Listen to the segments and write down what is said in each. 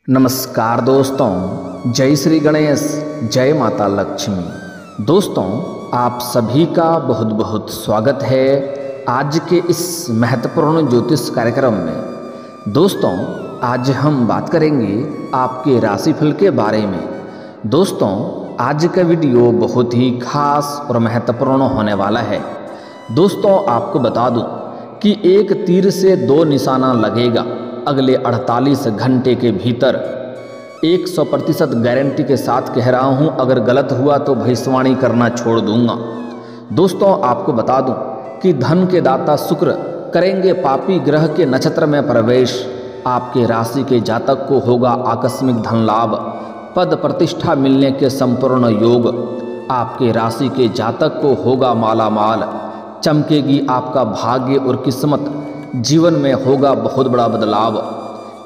नमस्कार दोस्तों, जय श्री गणेश, जय माता लक्ष्मी। दोस्तों, आप सभी का बहुत बहुत स्वागत है आज के इस महत्वपूर्ण ज्योतिष कार्यक्रम में। दोस्तों, आज हम बात करेंगे आपके राशिफल के बारे में। दोस्तों, आज का वीडियो बहुत ही खास और महत्वपूर्ण होने वाला है। दोस्तों, आपको बता दूं कि एक तीर से दो निशाना लगेगा। अगले 48 घंटे के भीतर 100% गारंटी के साथ कह रहा हूं, अगर गलत हुआ तो भविष्यवाणी करना छोड़ दूंगा। दोस्तों, आपको बता दूं कि धन के दाता शुक्र करेंगे पापी ग्रह के नक्षत्र में प्रवेश। आपके राशि के जातक को होगा आकस्मिक धन लाभ, पद प्रतिष्ठा मिलने के संपूर्ण योग। आपके राशि के जातक को होगा माला माल, चमकेगी आपका भाग्य और किस्मत। जीवन में होगा बहुत बड़ा बदलाव,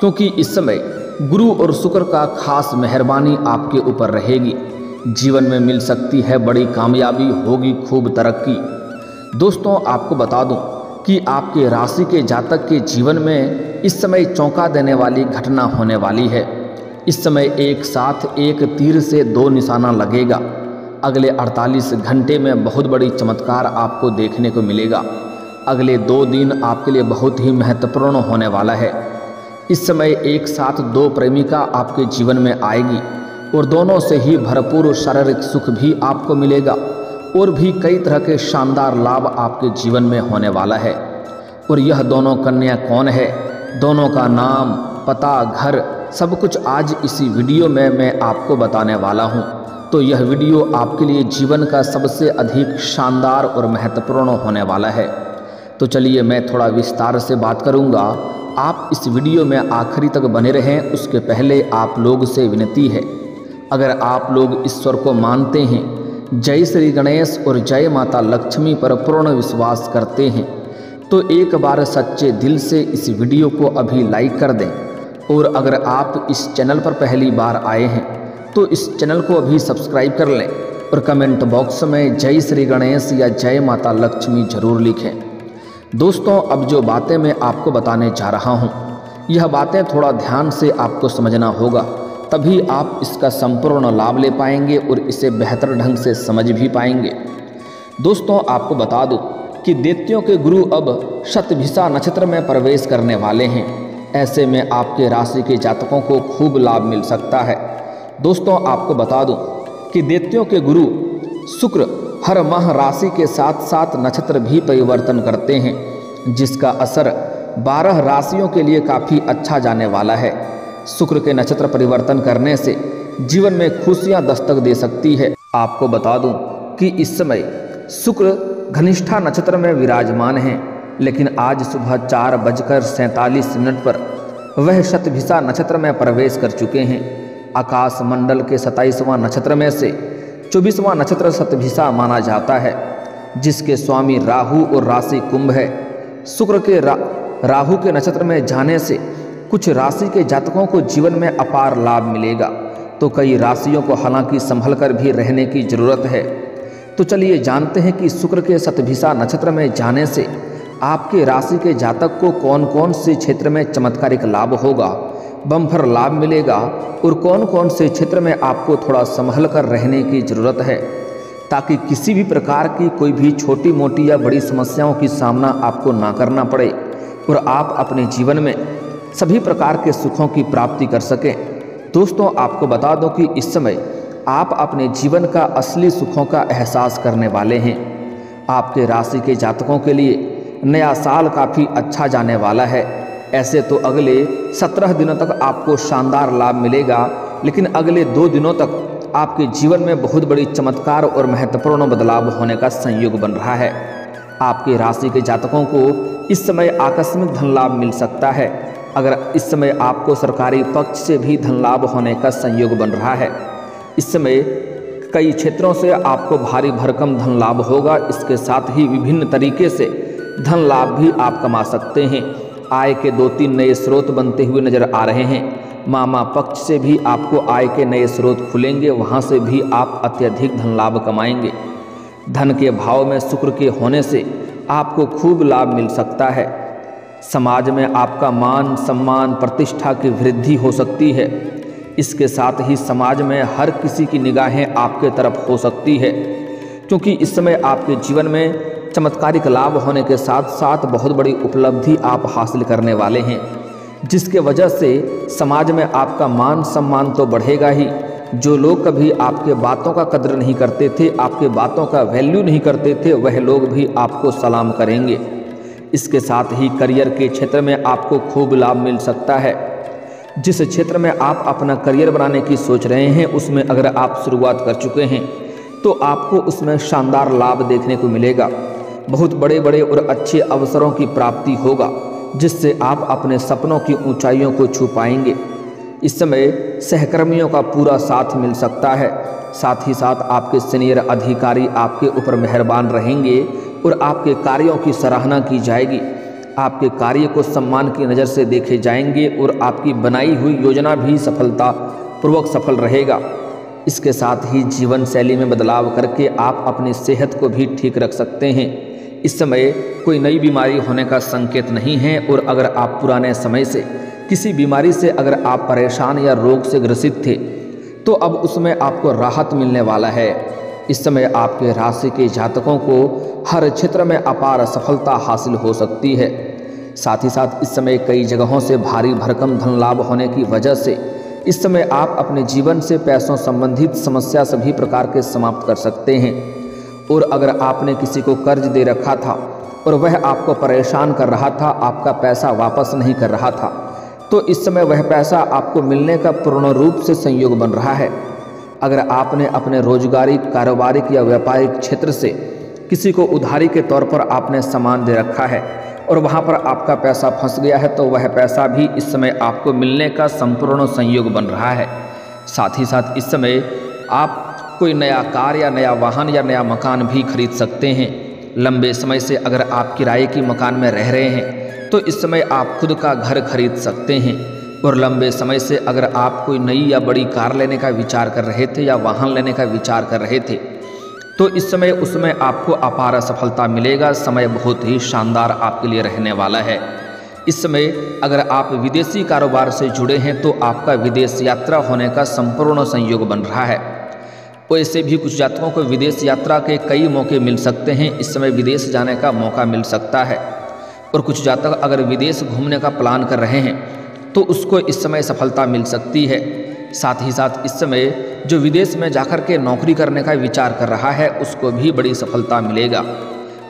क्योंकि इस समय गुरु और शुक्र का खास मेहरबानी आपके ऊपर रहेगी। जीवन में मिल सकती है बड़ी कामयाबी, होगी खूब तरक्की। दोस्तों, आपको बता दूं कि आपके राशि के जातक के जीवन में इस समय चौंका देने वाली घटना होने वाली है। इस समय एक साथ एक तीर से दो निशाना लगेगा। अगले 48 घंटे में बहुत बड़ी चमत्कार आपको देखने को मिलेगा। अगले 2 दिन आपके लिए बहुत ही महत्वपूर्ण होने वाला है। इस समय एक साथ दो प्रेमिका आपके जीवन में आएगी और दोनों से ही भरपूर शारीरिक सुख भी आपको मिलेगा और भी कई तरह के शानदार लाभ आपके जीवन में होने वाला है। और यह दोनों कन्या कौन है, दोनों का नाम, पता, घर, सब कुछ आज इसी वीडियो में मैं आपको बताने वाला हूँ। तो यह वीडियो आपके लिए जीवन का सबसे अधिक शानदार और महत्वपूर्ण होने वाला है। तो चलिए मैं थोड़ा विस्तार से बात करूंगा। आप इस वीडियो में आखिरी तक बने रहें। उसके पहले आप लोग से विनती है, अगर आप लोग ईश्वर को मानते हैं, जय श्री गणेश और जय माता लक्ष्मी पर पूर्ण विश्वास करते हैं, तो एक बार सच्चे दिल से इस वीडियो को अभी लाइक कर दें। और अगर आप इस चैनल पर पहली बार आए हैं तो इस चैनल को अभी सब्सक्राइब कर लें और कमेंट बॉक्स में जय श्री गणेश या जय माता लक्ष्मी जरूर लिखें। दोस्तों, अब जो बातें मैं आपको बताने जा रहा हूँ, यह बातें थोड़ा ध्यान से आपको समझना होगा, तभी आप इसका संपूर्ण लाभ ले पाएंगे और इसे बेहतर ढंग से समझ भी पाएंगे। दोस्तों, आपको बता दूं कि दैत्यों के गुरु अब शतभिषा नक्षत्र में प्रवेश करने वाले हैं। ऐसे में आपके राशि के जातकों को खूब लाभ मिल सकता है। दोस्तों, आपको बता दूं कि दैत्यों के गुरु शुक्र हर माह राशि के साथ साथ नक्षत्र भी परिवर्तन करते हैं, जिसका असर 12 राशियों के लिए काफ़ी अच्छा जाने वाला है। शुक्र के नक्षत्र परिवर्तन करने से जीवन में खुशियां दस्तक दे सकती है। आपको बता दूं कि इस समय शुक्र घनिष्ठा नक्षत्र में विराजमान हैं, लेकिन आज सुबह 4:47 पर वह शतभिषा नक्षत्र में प्रवेश कर चुके हैं। आकाश मंडल के 27वां नक्षत्र में से 24वां नक्षत्र शतभिषा माना जाता है, जिसके स्वामी राहु और राशि कुंभ है। शुक्र के राहु के नक्षत्र में जाने से कुछ राशि के जातकों को जीवन में अपार लाभ मिलेगा, तो कई राशियों को हालांकि संभल कर भी रहने की जरूरत है। तो चलिए जानते हैं कि शुक्र के शतभिषा नक्षत्र में जाने से आपके राशि के जातक को कौन कौन से क्षेत्र में चमत्कारिक लाभ होगा, बम्पर लाभ मिलेगा, और कौन कौन से क्षेत्र में आपको थोड़ा संभल कर रहने की ज़रूरत है, ताकि किसी भी प्रकार की कोई भी छोटी मोटी या बड़ी समस्याओं की सामना आपको ना करना पड़े और आप अपने जीवन में सभी प्रकार के सुखों की प्राप्ति कर सकें। दोस्तों, आपको बता दो कि इस समय आप अपने जीवन का असली सुखों का एहसास करने वाले हैं। आपके राशि के जातकों के लिए नया साल काफ़ी अच्छा जाने वाला है। ऐसे तो अगले 17 दिनों तक आपको शानदार लाभ मिलेगा, लेकिन अगले 2 दिनों तक आपके जीवन में बहुत बड़ी चमत्कार और महत्वपूर्ण बदलाव होने का संयोग बन रहा है। आपके राशि के जातकों को इस समय आकस्मिक धन लाभ मिल सकता है। अगर इस समय आपको सरकारी पक्ष से भी धन लाभ होने का संयोग बन रहा है। इस समय कई क्षेत्रों से आपको भारी भरकम धन लाभ होगा। इसके साथ ही विभिन्न तरीके से धन लाभ भी आप कमा सकते हैं। आय के 2-3 नए स्रोत बनते हुए नजर आ रहे हैं। मामा पक्ष से भी आपको आय के नए स्रोत खुलेंगे, वहां से भी आप अत्यधिक धन लाभ कमाएंगे। धन के भाव में शुक्र के होने से आपको खूब लाभ मिल सकता है। समाज में आपका मान सम्मान प्रतिष्ठा की वृद्धि हो सकती है। इसके साथ ही समाज में हर किसी की निगाहें आपके तरफ हो सकती है, क्योंकि इस समय आपके जीवन में चमत्कारिक लाभ होने के साथ साथ बहुत बड़ी उपलब्धि आप हासिल करने वाले हैं, जिसके वजह से समाज में आपका मान सम्मान तो बढ़ेगा ही। जो लोग कभी आपके बातों का कद्र नहीं करते थे, आपके बातों का वैल्यू नहीं करते थे, वह लोग भी आपको सलाम करेंगे। इसके साथ ही करियर के क्षेत्र में आपको खूब लाभ मिल सकता है। जिस क्षेत्र में आप अपना करियर बनाने की सोच रहे हैं, उसमें अगर आप शुरुआत कर चुके हैं तो आपको उसमें शानदार लाभ देखने को मिलेगा। बहुत बड़े बड़े और अच्छे अवसरों की प्राप्ति होगा, जिससे आप अपने सपनों की ऊंचाइयों को छू पाएंगे। इस समय सहकर्मियों का पूरा साथ मिल सकता है। साथ ही साथ आपके सीनियर अधिकारी आपके ऊपर मेहरबान रहेंगे और आपके कार्यों की सराहना की जाएगी। आपके कार्य को सम्मान की नज़र से देखे जाएंगे और आपकी बनाई हुई योजना भी सफलतापूर्वक सफल रहेगा। इसके साथ ही जीवन शैली में बदलाव करके आप अपनी सेहत को भी ठीक रख सकते हैं। इस समय कोई नई बीमारी होने का संकेत नहीं है, और अगर आप पुराने समय से किसी बीमारी से अगर आप परेशान या रोग से ग्रसित थे तो अब उसमें आपको राहत मिलने वाला है। इस समय आपके राशि के जातकों को हर क्षेत्र में अपार सफलता हासिल हो सकती है। साथ ही साथ इस समय कई जगहों से भारी भरकम धन लाभ होने की वजह से इस समय आप अपने जीवन से पैसों संबंधित समस्या सभी प्रकार के समाप्त कर सकते हैं। और अगर आपने किसी को कर्ज दे रखा था और वह आपको परेशान कर रहा था, आपका पैसा वापस नहीं कर रहा था, तो इस समय वह पैसा आपको मिलने का पूर्ण रूप से संयोग बन रहा है। अगर आपने अपने रोजगारी, कारोबारिक या व्यापारिक क्षेत्र से किसी को उधारी के तौर पर आपने सामान दे रखा है और वहां पर आपका पैसा फंस गया है, तो वह पैसा भी इस समय आपको मिलने का संपूर्ण संयोग बन रहा है। साथ ही साथ इस समय आप कोई नया कार या नया वाहन या नया मकान भी खरीद सकते हैं। लंबे समय से अगर आप किराए की मकान में रह रहे हैं तो इस समय आप खुद का घर खरीद सकते हैं। और लंबे समय से अगर आप कोई नई या बड़ी कार लेने का विचार कर रहे थे या वाहन लेने का विचार कर रहे थे, तो इस समय उसमें आपको अपार सफलता मिलेगा। समय बहुत ही शानदार आपके लिए रहने वाला है। इस समय अगर आप विदेशी कारोबार से जुड़े हैं तो आपका विदेश यात्रा होने का संपूर्ण संयोग बन रहा है। वैसे भी कुछ जातकों को विदेश यात्रा के कई मौके मिल सकते हैं। इस समय विदेश जाने का मौका मिल सकता है। और कुछ जातक अगर विदेश घूमने का प्लान कर रहे हैं तो उसको इस समय सफलता मिल सकती है। साथ ही साथ इस समय जो विदेश में जाकर के नौकरी करने का विचार कर रहा है उसको भी बड़ी सफलता मिलेगा।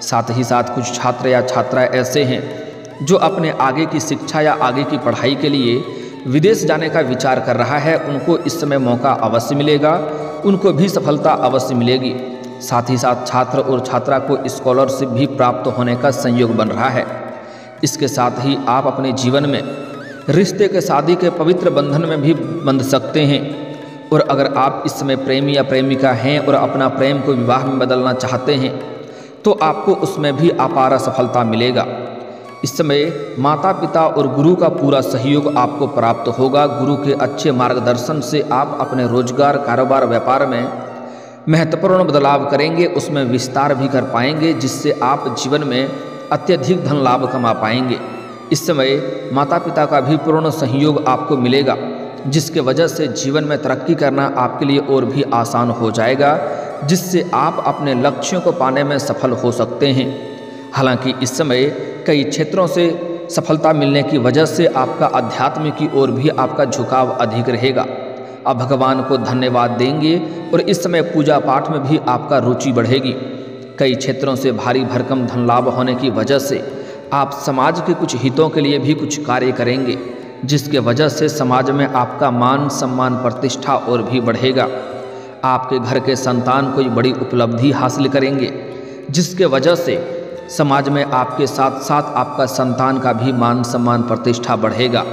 साथ ही साथ कुछ छात्र या छात्रा ऐसे हैं जो अपने आगे की शिक्षा या आगे की पढ़ाई के लिए विदेश जाने का विचार कर रहा है, उनको इस समय मौका अवश्य मिलेगा, उनको भी सफलता अवश्य मिलेगी। साथ ही साथ छात्र और छात्रा को स्कॉलरशिप भी प्राप्त होने का संयोग बन रहा है। इसके साथ ही आप अपने जीवन में रिश्ते के शादी के पवित्र बंधन में भी बंध सकते हैं। और अगर आप इस समय प्रेमी या प्रेमिका हैं और अपना प्रेम को विवाह में बदलना चाहते हैं तो आपको उसमें भी अपार सफलता मिलेगा। इस समय माता पिता और गुरु का पूरा सहयोग आपको प्राप्त होगा। गुरु के अच्छे मार्गदर्शन से आप अपने रोजगार, कारोबार, व्यापार में महत्वपूर्ण बदलाव करेंगे, उसमें विस्तार भी कर पाएंगे, जिससे आप जीवन में अत्यधिक धन लाभ कमा पाएंगे। इस समय माता पिता का भी पूर्ण सहयोग आपको मिलेगा, जिसके वजह से जीवन में तरक्की करना आपके लिए और भी आसान हो जाएगा, जिससे आप अपने लक्ष्यों को पाने में सफल हो सकते हैं। हालांकि इस समय कई क्षेत्रों से सफलता मिलने की वजह से आपका अध्यात्म की ओर भी आपका झुकाव अधिक रहेगा। आप भगवान को धन्यवाद देंगे और इस समय पूजा पाठ में भी आपका रुचि बढ़ेगी। कई क्षेत्रों से भारी भरकम धन लाभ होने की वजह से आप समाज के कुछ हितों के लिए भी कुछ कार्य करेंगे, जिसके वजह से समाज में आपका मान सम्मान प्रतिष्ठा और भी बढ़ेगा। आपके घर के संतान कोई बड़ी उपलब्धि हासिल करेंगे, जिसके वजह से समाज में आपके साथ साथ आपका संतान का भी मान सम्मान प्रतिष्ठा बढ़ेगा।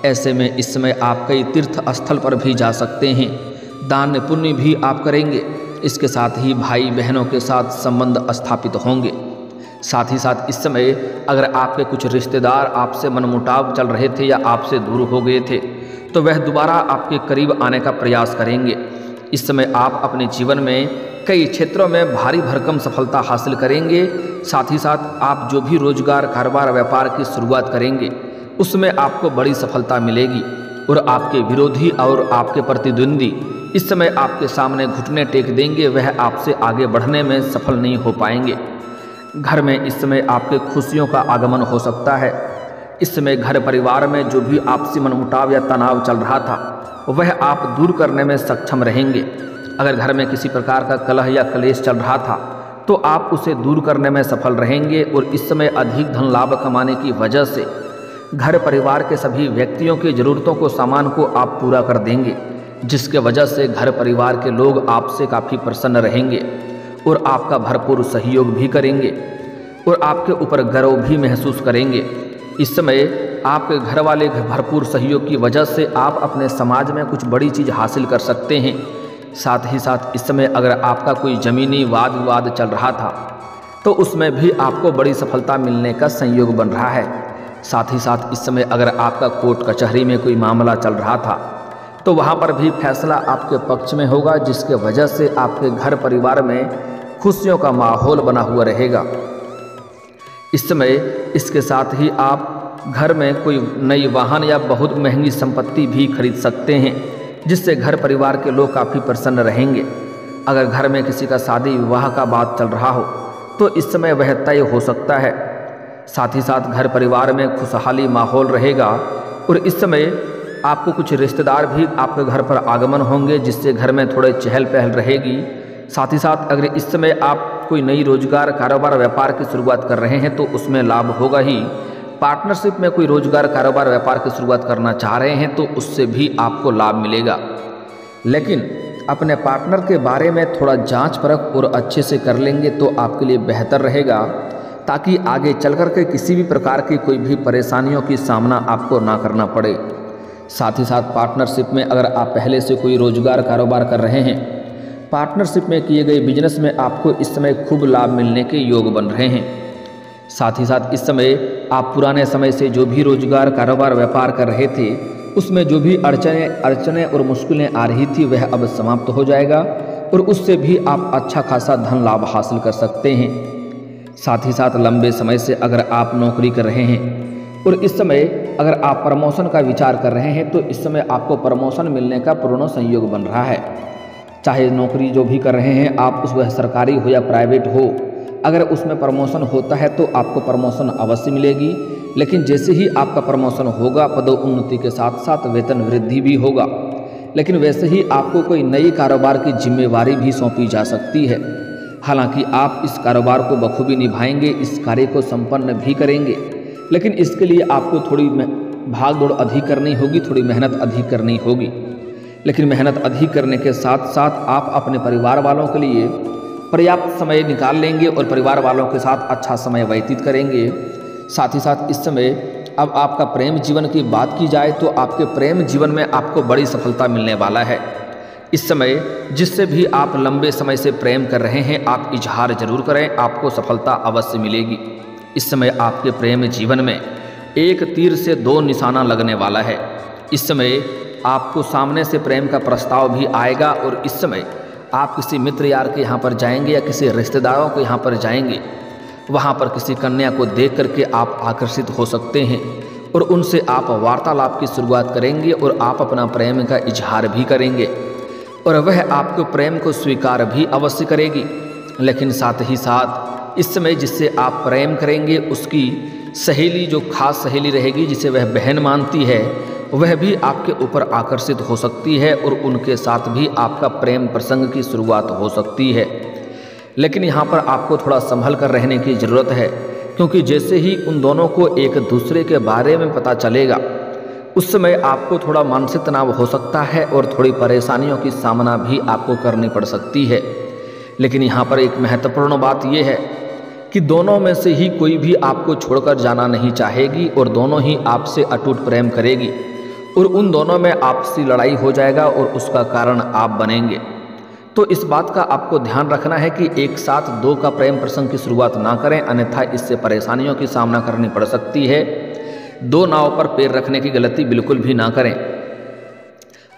ऐसे में इस समय आप कई तीर्थ स्थल पर भी जा सकते हैं, दान पुण्य भी आप करेंगे। इसके साथ ही भाई बहनों के साथ संबंध स्थापित होंगे। साथ ही साथ इस समय अगर आपके कुछ रिश्तेदार आपसे मनमुटाव चल रहे थे या आपसे दूर हो गए थे तो वह दोबारा आपके करीब आने का प्रयास करेंगे। इस समय आप अपने जीवन में कई क्षेत्रों में भारी भरकम सफलता हासिल करेंगे, साथ ही साथ आप जो भी रोजगार, कारोबार, व्यापार की शुरुआत करेंगे उसमें आपको बड़ी सफलता मिलेगी और आपके विरोधी और आपके प्रतिद्वंदी इस समय आपके सामने घुटने टेक देंगे, वह आपसे आगे बढ़ने में सफल नहीं हो पाएंगे। घर में इस समय आपके खुशियों का आगमन हो सकता है। इस समय घर परिवार में जो भी आपसी मनमुटाव या तनाव चल रहा था वह आप दूर करने में सक्षम रहेंगे। अगर घर में किसी प्रकार का कलह या क्लेश चल रहा था तो आप उसे दूर करने में सफल रहेंगे और इस समय अधिक धन लाभ कमाने की वजह से घर परिवार के सभी व्यक्तियों की ज़रूरतों को, सामान को आप पूरा कर देंगे, जिसके वजह से घर परिवार के लोग आपसे काफ़ी प्रसन्न रहेंगे और आपका भरपूर सहयोग भी करेंगे और आपके ऊपर गर्व भी महसूस करेंगे। इस समय आपके घर वाले भरपूर सहयोग की वजह से आप अपने समाज में कुछ बड़ी चीज़ हासिल कर सकते हैं। साथ ही साथ इस समय अगर आपका कोई ज़मीनी वाद विवाद चल रहा था तो उसमें भी आपको बड़ी सफलता मिलने का संयोग बन रहा है। साथ ही साथ इस समय अगर आपका कोर्ट कचहरी में कोई मामला चल रहा था तो वहाँ पर भी फैसला आपके पक्ष में होगा, जिसके वजह से आपके घर परिवार में खुशियों का माहौल बना हुआ रहेगा। इस समय इसके साथ ही आप घर में कोई नई वाहन या बहुत महंगी संपत्ति भी खरीद सकते हैं, जिससे घर परिवार के लोग काफ़ी प्रसन्न रहेंगे। अगर घर में किसी का शादी विवाह का बात चल रहा हो तो इस समय वह तय हो सकता है। साथ ही साथ घर परिवार में खुशहाली माहौल रहेगा और इस समय आपको कुछ रिश्तेदार भी आपके घर पर आगमन होंगे, जिससे घर में थोड़े चहल पहल रहेगी। साथ ही साथ अगर इस समय आप कोई नई रोजगार, कारोबार, व्यापार की शुरुआत कर रहे हैं तो उसमें लाभ होगा ही। पार्टनरशिप में कोई रोजगार, कारोबार, व्यापार की शुरुआत करना चाह रहे हैं तो उससे भी आपको लाभ मिलेगा। लेकिन अपने पार्टनर के बारे में थोड़ा जांच परख और अच्छे से कर लेंगे तो आपके लिए बेहतर रहेगा, ताकि आगे चल कर के किसी भी प्रकार की कोई भी परेशानियों की सामना आपको ना करना पड़े। साथ ही साथ पार्टनरशिप में अगर आप पहले से कोई रोजगार, कारोबार कर रहे हैं, पार्टनरशिप में किए गए बिजनेस में आपको इस समय खूब लाभ मिलने के योग बन रहे हैं। साथ ही साथ इस समय आप पुराने समय से जो भी रोजगार, कारोबार, व्यापार कर रहे थे उसमें जो भी अड़चनें और मुश्किलें आ रही थी वह अब समाप्त हो जाएगा और उससे भी आप अच्छा खासा धन लाभ हासिल कर सकते हैं। साथ ही साथ लंबे समय से अगर आप नौकरी कर रहे हैं और इस समय अगर आप प्रमोशन का विचार कर रहे हैं तो इस समय आपको प्रमोशन मिलने का पूर्ण संयोग बन रहा है। चाहे नौकरी जो भी कर रहे हैं आप, उस वह सरकारी हो या प्राइवेट हो, अगर उसमें प्रमोशन होता है तो आपको प्रमोशन अवश्य मिलेगी। लेकिन जैसे ही आपका प्रमोशन होगा, पदोन्नति के साथ साथ वेतन वृद्धि भी होगा। लेकिन वैसे ही आपको कोई नई कारोबार की जिम्मेवारी भी सौंपी जा सकती है। हालांकि आप इस कारोबार को बखूबी निभाएंगे, इस कार्य को संपन्न भी करेंगे, लेकिन इसके लिए आपको थोड़ी भाग दौड़ अधिक करनी होगी, थोड़ी मेहनत अधिक करनी होगी। लेकिन मेहनत अधिक करने के साथ साथ आप अपने परिवार वालों के लिए पर्याप्त समय निकाल लेंगे और परिवार वालों के साथ अच्छा समय व्यतीत करेंगे। साथ ही साथ इस समय अब आपका प्रेम जीवन की बात की जाए तो आपके प्रेम जीवन में आपको बड़ी सफलता मिलने वाला है। इस समय जिससे भी आप लंबे समय से प्रेम कर रहे हैं आप इजहार जरूर करें, आपको सफलता अवश्य मिलेगी। इस समय आपके प्रेम जीवन में एक तीर से दो निशाना लगने वाला है। इस समय आपको सामने से प्रेम का प्रस्ताव भी आएगा और इस समय आप किसी मित्र यार के यहाँ पर जाएंगे या किसी रिश्तेदारों के यहाँ पर जाएंगे, वहाँ पर किसी कन्या को देख करके आप आकर्षित हो सकते हैं और उनसे आप वार्तालाप की शुरुआत करेंगे और आप अपना प्रेम का इजहार भी करेंगे और वह आपके प्रेम को स्वीकार भी अवश्य करेगी। लेकिन साथ ही साथ इस समय जिससे आप प्रेम करेंगे उसकी सहेली, जो खास सहेली रहेगी जिसे वह बहन मानती है, वह भी आपके ऊपर आकर्षित हो सकती है और उनके साथ भी आपका प्रेम प्रसंग की शुरुआत हो सकती है। लेकिन यहाँ पर आपको थोड़ा संभल कर रहने की ज़रूरत है, क्योंकि जैसे ही उन दोनों को एक दूसरे के बारे में पता चलेगा उस समय आपको थोड़ा मानसिक तनाव हो सकता है और थोड़ी परेशानियों की सामना भी आपको करनी पड़ सकती है। लेकिन यहाँ पर एक महत्वपूर्ण बात यह है कि दोनों में से ही कोई भी आपको छोड़कर जाना नहीं चाहेगी और दोनों ही आपसे अटूट प्रेम करेगी और उन दोनों में आपसी लड़ाई हो जाएगा और उसका कारण आप बनेंगे। तो इस बात का आपको ध्यान रखना है कि एक साथ दो का प्रेम प्रसंग की शुरुआत ना करें, अन्यथा इससे परेशानियों की सामना करनी पड़ सकती है। दो नाव पर पैर रखने की गलती बिल्कुल भी ना करें।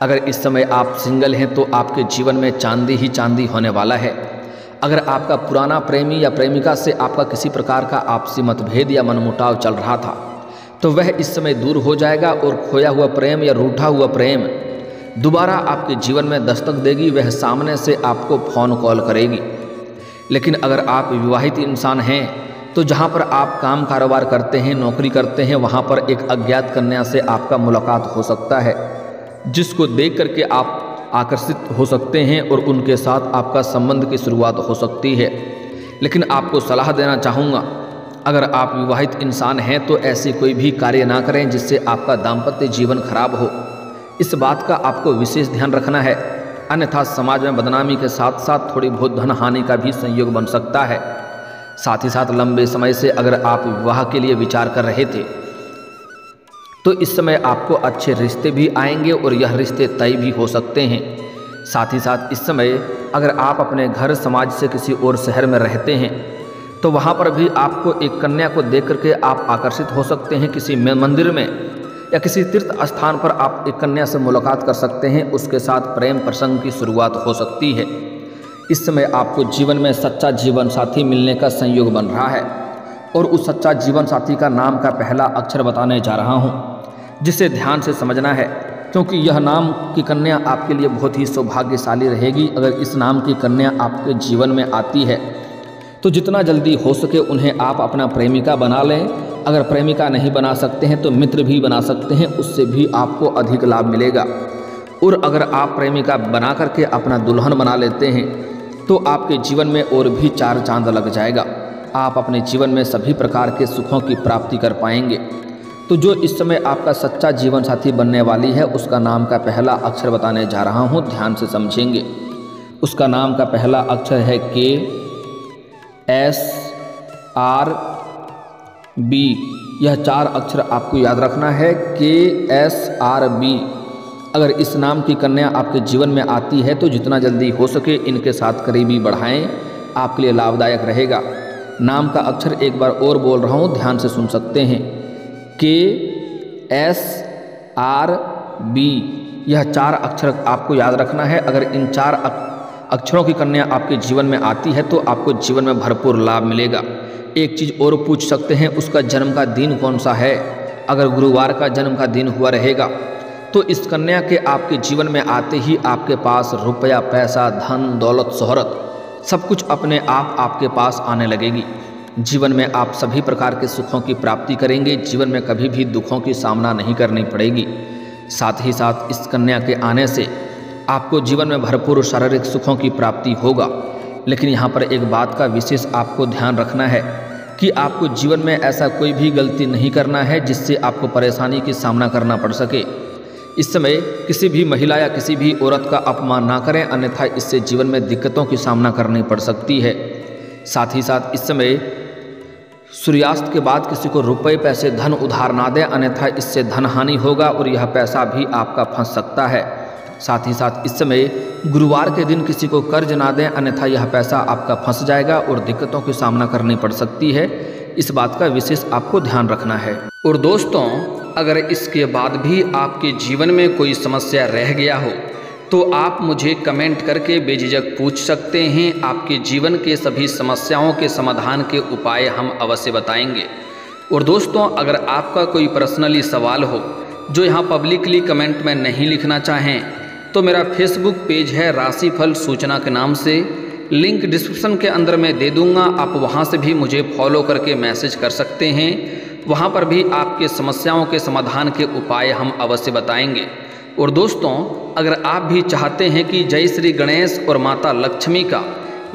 अगर इस समय आप सिंगल हैं तो आपके जीवन में चांदी ही चांदी होने वाला है। अगर आपका पुराना प्रेमी या प्रेमिका से आपका किसी प्रकार का आपसी मतभेद या मनमुटाव चल रहा था, तो वह इस समय दूर हो जाएगा और खोया हुआ प्रेम या रूठा हुआ प्रेम दोबारा आपके जीवन में दस्तक देगी। वह सामने से आपको फ़ोन कॉल करेगी। लेकिन अगर आप विवाहित इंसान हैं तो जहाँ पर आप काम कारोबार करते हैं, नौकरी करते हैं, वहाँ पर एक अज्ञात कन्या से आपका मुलाकात हो सकता है, जिसको देख करके आप आकर्षित हो सकते हैं और उनके साथ आपका संबंध की शुरुआत हो सकती है। लेकिन आपको सलाह देना चाहूँगा, अगर आप विवाहित इंसान हैं तो ऐसे कोई भी कार्य ना करें जिससे आपका दाम्पत्य जीवन खराब हो। इस बात का आपको विशेष ध्यान रखना है, अन्यथा समाज में बदनामी के साथ साथ थोड़ी बहुत धन हानि का भी संयोग बन सकता है। साथ ही साथ लंबे समय से अगर आप विवाह के लिए विचार कर रहे थे तो इस समय आपको अच्छे रिश्ते भी आएंगे और यह रिश्ते तय भी हो सकते हैं। साथ ही साथ इस समय अगर आप अपने घर समाज से किसी और शहर में रहते हैं तो वहाँ पर भी आपको एक कन्या को देख करके आप आकर्षित हो सकते हैं। किसी मंदिर में या किसी तीर्थ स्थान पर आप एक कन्या से मुलाकात कर सकते हैं, उसके साथ प्रेम प्रसंग की शुरुआत हो सकती है। इस समय आपको जीवन में सच्चा जीवन साथी मिलने का संयोग बन रहा है और उस सच्चा जीवन साथी का नाम का पहला अक्षर बताने जा रहा हूँ, जिसे ध्यान से समझना है, क्योंकि यह नाम की कन्या आपके लिए बहुत ही सौभाग्यशाली रहेगी। अगर इस नाम की कन्या आपके जीवन में आती है तो जितना जल्दी हो सके उन्हें आप अपना प्रेमिका बना लें। अगर प्रेमिका नहीं बना सकते हैं तो मित्र भी बना सकते हैं, उससे भी आपको अधिक लाभ मिलेगा। और अगर आप प्रेमिका बना करके अपना दुल्हन बना लेते हैं तो आपके जीवन में और भी 4 चांद लग जाएगा। आप अपने जीवन में सभी प्रकार के सुखों की प्राप्ति कर पाएंगे। तो जो इस समय आपका सच्चा जीवन साथी बनने वाली है, उसका नाम का पहला अक्षर बताने जा रहा हूँ, ध्यान से समझेंगे। उसका नाम का पहला अक्षर है KSRB। यह 4 अक्षर आपको याद रखना है, KSRB। अगर इस नाम की कन्या आपके जीवन में आती है तो जितना जल्दी हो सके इनके साथ करीबी बढ़ाएं, आपके लिए लाभदायक रहेगा। नाम का अक्षर एक बार और बोल रहा हूँ, ध्यान से सुन सकते हैं, KSRB। यह 4 अक्षर आपको याद रखना है। अगर इन 4 अक्षरों की कन्या आपके जीवन में आती है तो आपको जीवन में भरपूर लाभ मिलेगा। एक चीज़ और पूछ सकते हैं, उसका जन्म का दिन कौन सा है। अगर गुरुवार का जन्म का दिन हुआ रहेगा तो इस कन्या के आपके जीवन में आते ही आपके पास रुपया, पैसा, धन, दौलत, शोहरत सब कुछ अपने आप आपके पास आने लगेगी। जीवन में आप सभी प्रकार के सुखों की प्राप्ति करेंगे। जीवन में कभी भी दुखों की सामना नहीं करनी पड़ेगी। साथ ही साथ इस कन्या के आने से आपको जीवन में भरपूर शारीरिक सुखों की प्राप्ति होगा। लेकिन यहाँ पर एक बात का विशेष आपको ध्यान रखना है कि आपको जीवन में ऐसा कोई भी गलती नहीं करना है जिससे आपको परेशानी की सामना करना पड़ सके। इस समय किसी भी महिला या किसी भी औरत का अपमान ना करें, अन्यथा इससे जीवन में दिक्कतों की सामना करनी पड़ सकती है। साथ ही साथ इस समय सूर्यास्त के बाद किसी को रुपए, पैसे, धन उधार ना दें, अन्यथा इससे धन हानि होगा और यह पैसा भी आपका फंस सकता है। साथ ही साथ इस समय गुरुवार के दिन किसी को कर्ज ना दें, अन्यथा यह पैसा आपका फंस जाएगा और दिक्कतों की सामना करनी पड़ सकती है। इस बात का विशेष आपको ध्यान रखना है। और दोस्तों, अगर इसके बाद भी आपके जीवन में कोई समस्या रह गया हो तो आप मुझे कमेंट करके बेझिझक पूछ सकते हैं। आपके जीवन के सभी समस्याओं के समाधान के उपाय हम अवश्य बताएंगे। और दोस्तों, अगर आपका कोई पर्सनली सवाल हो जो यहाँ पब्लिकली कमेंट में नहीं लिखना चाहें तो मेरा फेसबुक पेज है राशिफल सूचना के नाम से, लिंक डिस्क्रिप्शन के अंदर मैं दे दूँगा। आप वहाँ से भी मुझे फॉलो करके मैसेज कर सकते हैं। वहाँ पर भी आपके समस्याओं के समाधान के उपाय हम अवश्य बताएंगे। और दोस्तों, अगर आप भी चाहते हैं कि जय श्री गणेश और माता लक्ष्मी का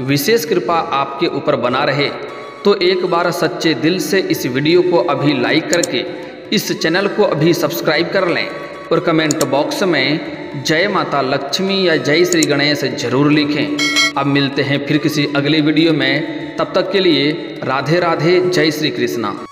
विशेष कृपा आपके ऊपर बना रहे तो एक बार सच्चे दिल से इस वीडियो को अभी लाइक करके इस चैनल को अभी सब्सक्राइब कर लें और कमेंट बॉक्स में जय माता लक्ष्मी या जय श्री गणेश जरूर लिखें। अब मिलते हैं फिर किसी अगले वीडियो में, तब तक के लिए राधे राधे, जय श्री कृष्णा।